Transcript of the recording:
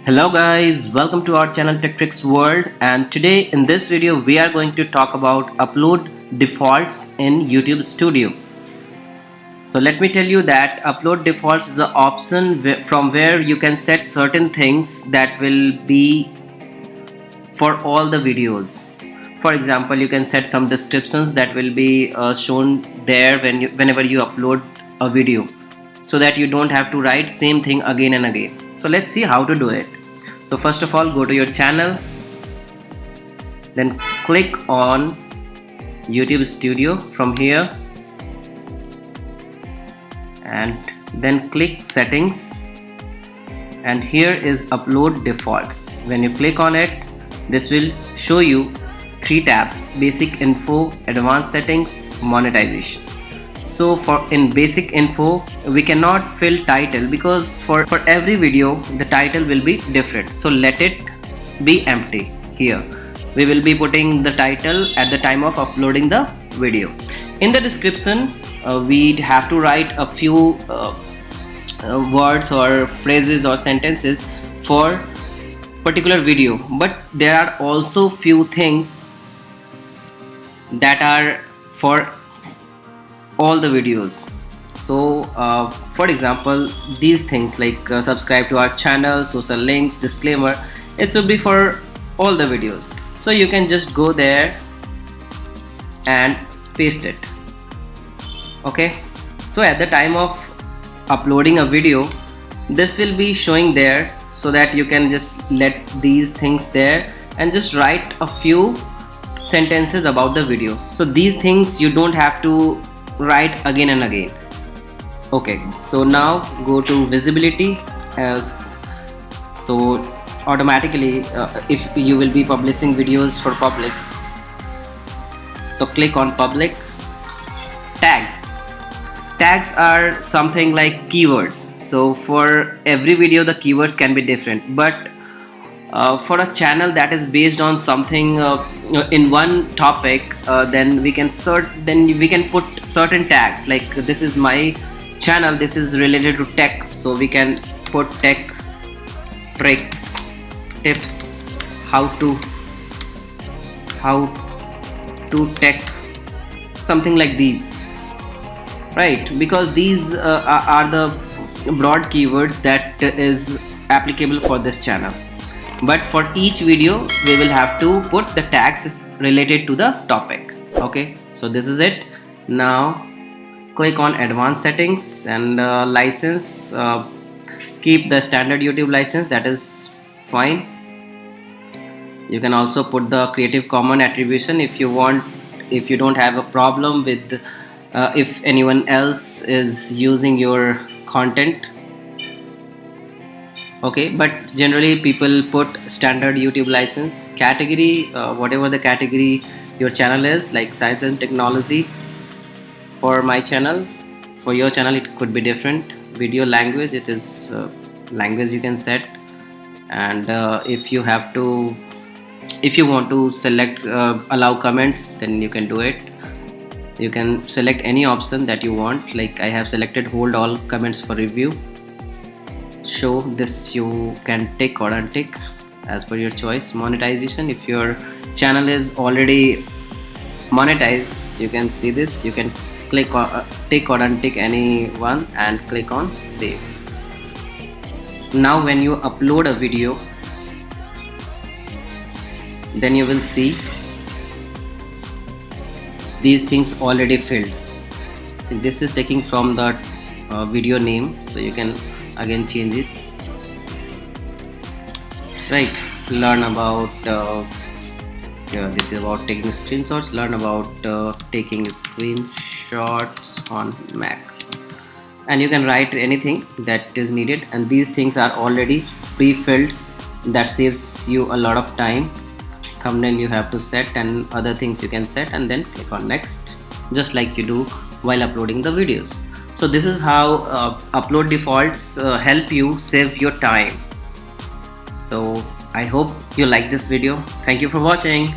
Hello guys, welcome to our channel Tech Tricks World, and today in this video we are going to talk about upload defaults in YouTube Studio. So let me tell you that upload defaults is an option from where you can set certain things that will be for all the videos. For example, you can set some descriptions that will be shown there whenever you upload a video, so that you don't have to write same thing again and again. So let's see how to do it. So first of all, go to your channel, then click on YouTube Studio from here, and then click settings, and here is upload defaults. When you click on it, this will show you three tabs: basic info, advanced settings, monetization. So in basic info, we cannot fill title because for every video the title will be different, so let it be empty. Here we will be putting the title at the time of uploading the video. In the description, we have to write a few words or phrases or sentences for particular video, but there are also few things that are for all the videos. So for example, these things like subscribe to our channel, social links, disclaimer, it should be for all the videos. So you can just go there and paste it. Okay, so at the time of uploading a video, this will be showing there, so that you can just let these things there and just write a few sentences about the video. So these things you don't have to write again and again. Okay, so now go to visibility. So automatically if you will be publishing videos for public, so click on public. Tags are something like keywords. So for every video the keywords can be different, but for a channel that is based on something in one topic, then we can put certain tags, like this is my channel, this is related to tech, so we can put tech, tricks, tips, how to tech, something like these, right? Because these are the broad keywords that is applicable for this channel. But for each video we will have to put the tags related to the topic. Okay, so this is it. Now click on advanced settings and license. Keep the standard YouTube license, that is fine. You can also put the Creative Commons attribution if you want, if you don't have a problem with if anyone else is using your content. Okay, but generally people put standard YouTube license. Category, whatever the category your channel is, like science and technology for my channel. For your channel it could be different. Video language, it is language you can set. And if you want to select allow comments, then you can do it. You can select any option that you want, like I have selected hold all comments for review. Show this, you can tick or untick as per your choice. Monetization, if your channel is already monetized, you can see this, you can click on tick or untick any one and click on save. Now when you upload a video, then you will see these things already filled. This is taking from the video name, so you can again change it, right? Learn about this is about taking screenshots. Learn about taking screenshots on Mac, and you can write anything that is needed, and these things are already pre-filled. That saves you a lot of time. Thumbnail you have to set and other things you can set, and then click on next, just like you do while uploading the videos. So this is how upload defaults help you save your time. So I hope you like this video. Thank you for watching.